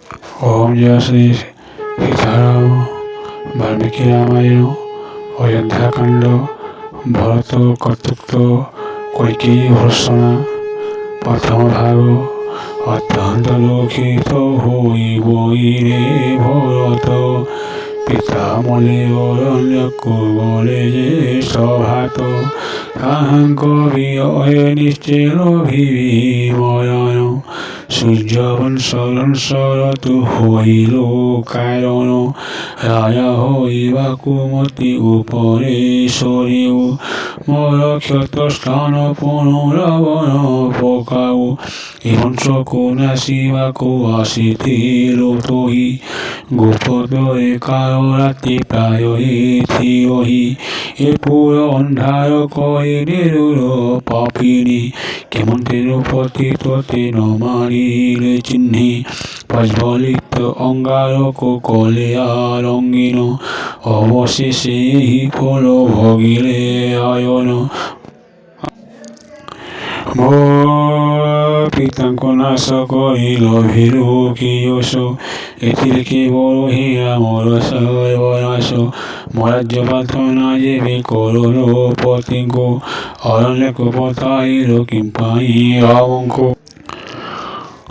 ओम जय श्री सीताराम বাল্মীকি রামায়ণ অযোধ্যাকাণ্ড ভরত কর্তৃক কৈকেয়ী ভর্ৎসনা প্রথম ভাগ অত্যন্ত দুঃখিত হইবইরে ভরত পিতামলে অরণ্যক বলে যে সভাত তাহাঙ্ক বিয়য়ে নিশ্চের ভিময়ন সূর্যবংশরত হইল কারণ রাজা হইবা কুমতি উপরে সরিও মর ক্ষত স্থান পুনরাবন পকাও এবং শকুন আসিবাকু আসিছিল তহি গোপদ একার রাতি প্রায়হি থিয়হি এ পুর অন্ধার কহিলের পাপিনী কেমন তিরুপতি তোতে ন মারিলে চিহ্নি প্রজ্বলিত অঙ্গারক কলিয়ার অঙ্গিন অবশেষে এই ফল ভগিলে আয়ন পিতাঙ্ক নাশ করিল ভীরু কিয়স এথিরে কেবল হীরা মরস বনাশ মরাজ্য প্রার্থনা যেবে করল পতিঙ্ক অরণ্যক পথাইল কিম্পাই রাবঙ্ক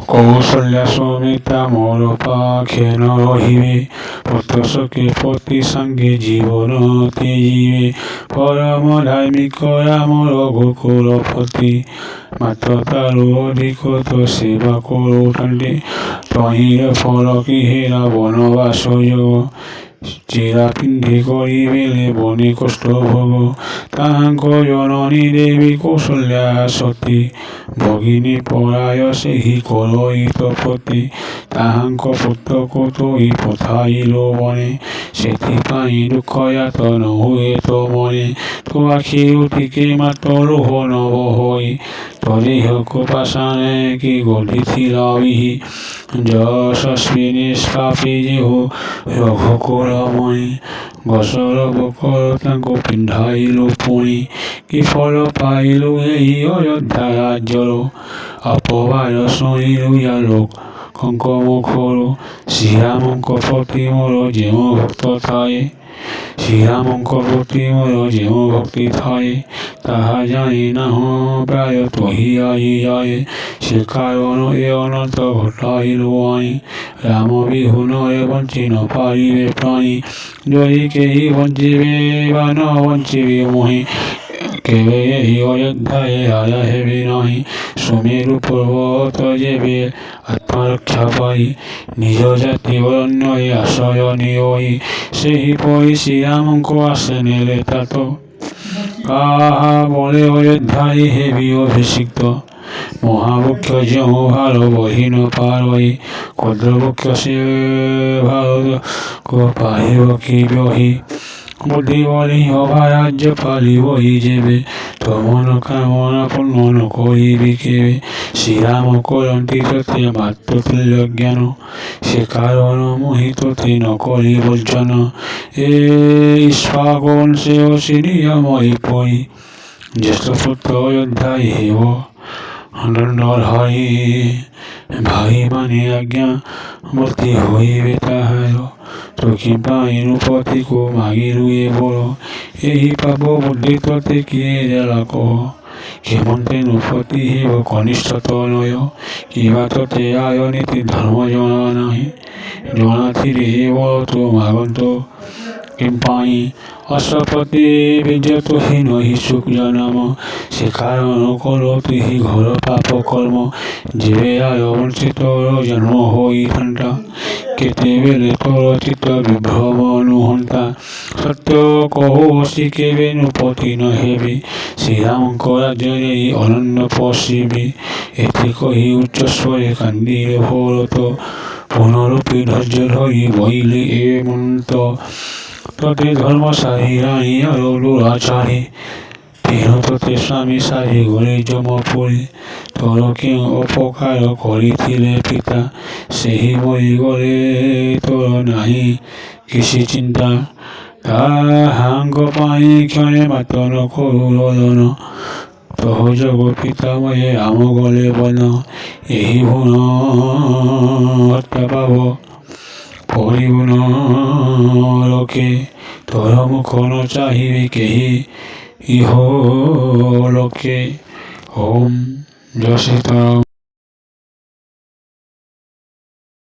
কৌশল্যা সমিতা মোর পাখেন রহিবে পুত্রশোকে পতি সঙ্গে জীবন তেজিবে পরম ধার্মিক রামর গোকুলপতি মাত্র তার অধিক তো সেবা করো টান্ডে তহির ফল কি হেরা বনবাস যোগ চিরা পিন্ধি করিবেলে বনে কষ্ট ভোগ তাহাঙ্ক জননী দেবী কৌশল্যা সতী ভগিনী পরায় সেহি করইত পতি তাহাঙ্ক পুত্র কতই পথাইল বনে ସେଥିପାଇଁ ଦୁଃଖ ୟାତନ ହୁଏ ତୋ ମନେ ତୋ ଆଖି ଉଠିକେ ମାତ୍ର ଲୁହ ନବ ହୋଇ ତୋ ଦେହକୁ ପାଷାଣେ କି ଗଢ଼ିଥିଲା ବିହି ଯଶସ୍ୱୀ ନିଷ୍ପାପୀ ଯେହୁ ରଘୁକୁଳମଣି ଗୋସର ବକର ତାଙ୍କୁ ପିନ୍ଧାଇଲୁ ପୁଣି କି ଫଳ ପାଇଲୁ ଏହି ଅଯୋଧ୍ୟା ରାଜ୍ୟର ଅପବାଦ ଶୁଣିଲୁ ୟାଲୋକ କଙ୍କ ମୁଖରୁ ଶ୍ରୀରାମଙ୍କ ପ୍ରତି ମୋର ଯେଉଁ ଭକ୍ତ ଥାଏ ଶ୍ରୀରାମଙ୍କ ପ୍ରତି ମୋର ଯେଉଁ ଭକ୍ତି ଥାଏ ତାହା ଜାଣି ନାହୁଁ ପ୍ରାୟ ତୋହି ଆଜି ଯାଏ ସେ କାରଣ ଏ ଅନନ୍ତ ଘଟାଇଲୁ ଆଣି ରାମ ବିହୁନରେ ବଞ୍ଚି ନ ପାରିବେ ପ୍ରାଣୀ ଯଦି କେହି ବଞ୍ଚିବେ ବା ନ ବଞ୍ଚିବେ ମୁହିଁ କେବେ ଏହି ଅଯୋଧ୍ୟାରେ ରାଜା ହେବେ ନାହିଁ ସୁମେରୁ ପର୍ବତ ଯେବେ ଆତ୍ମରକ୍ଷା ପାଇ ନିଜ ଜାତି ଅରଣ୍ୟରେ ଆଶ୍ରୟ ନିଅଇ ସେହିପରି ଶ୍ରୀରାମଙ୍କୁ ଆଶେ ନେଲେ ତାତ କାହା ବଳେ ଅଯୋଧ୍ୟାରେ ହେବି ଅଭିଷିକ୍ତ ମହାବୃକ୍ଷ ଯେଉଁ ଭାର ବହି ନ ପାରଇ କଦ୍ରବୃକ୍ଷ ସେ ଭାରକୁ ପାଇବ କି ବହି ବୁଦ୍ଧି ବଳି ଅଭା ରାଜ୍ୟ ପାଳିବଇ ଯେବେ ତୋ ମନ କାମନା ପୂର୍ଣ୍ଣ ନ କରିବି କେବେ ଶ୍ରୀରାମ କରନ୍ତି ତୋତେ ମାତୃତୁଲ୍ୟ ଜ୍ଞାନ ସେ କାରଣ ମୁହିଁ ତୋତେ ନ କରି ବର୍ଜନ ଏ ଇକ୍ଷ୍ୱାକୁ ବଂଶେ ଅସି ନିୟମ ଏପରି ଜ୍ୟେଷ୍ଠ ପୁତ୍ର ଅଯୋଧ୍ୟାରେ ହେବ ଦଣ୍ଡଧାରୀ ଭାଇମାନେ ଆଜ୍ଞା ବର୍ତ୍ତି ହୋଇବେ ତାହାର ତୁ କିମ୍ପାଇଁ ନୃପତିକୁ ମାଗିଲୁ ଏ ବର ଏହି ପାପ ବୁଦ୍ଧି ତୋତେ କିଏ ଦେଲା କହ କେମନ୍ତେ ନୃପତି ହେବ କନିଷ୍ଠ ତନୟ କିମ୍ବା ତୋତେ ଆୟ ନୀତି ଧର୍ମ ଜଣା ନାହିଁ ଜଣାଥିଲେ ଏ ବର ତୁ ମାଗନ୍ତ କିମ୍ପାଇଁ ଅଶ୍ୱପତି ବିଜୟ ତୁହି ନହି ସୁଖ ଜନମ ସେ କାରଣ କର ତୁହି ଘର ପାପ କର୍ମ ଯେବେ ଆୟ ବଂଶିତର ଜନ୍ମ ହୋଇଥାନ୍ତା କେତେବେଳେ ତୋର ଚିତ୍ତ ବିଭ୍ରମ ନୁହନ୍ତା ସତ୍ୟ କହୁଅସି କେବେ ନୃପତି ନ ହେବି ଶ୍ରୀରାମଙ୍କ ରାଜ୍ୟରେ ଅନନ୍ୟ ପଶିବି ଏତେ କହି ଉଚ୍ଚସ୍ୱରେ କାନ୍ଦିଲେ ଭରତ ପୁନରୂପି ଧୈର୍ଯ୍ୟ ଧରି ବଇଲେ ଏ ମନ୍ତ ତୋତେ ଧର୍ମ ସାରି ରାଣୀ ଆର ଦୁରାଚାରୀ ତେଣୁ ତୋତେ ସ୍ୱାମୀ ସାରି ଗଲେ ଯମପୁରୀ ତୋର କେଉଁ ଅପକାର କରିଥିଲେ ପିତା ସେହି ମରିଗଲେ ତୋର ନାହିଁ କିଛି ଚିନ୍ତା ତାହାଙ୍କ ପାଇଁ କ୍ଷଣେ ମାତ୍ର ନ କରୁ ରୋଦନ তহ যোগ পিতামহে আম গলে বন ଏହି ଭୁଣ ହତ୍ୟା ପାବ ପରିଗୁଣ ଲୋକେ ତୋର ମୁଖ ନ ଚାହିଁବେ କେହି ଇହ ଲୋକେ ଓମ୍ ଜୟ ସୀତାରାମ।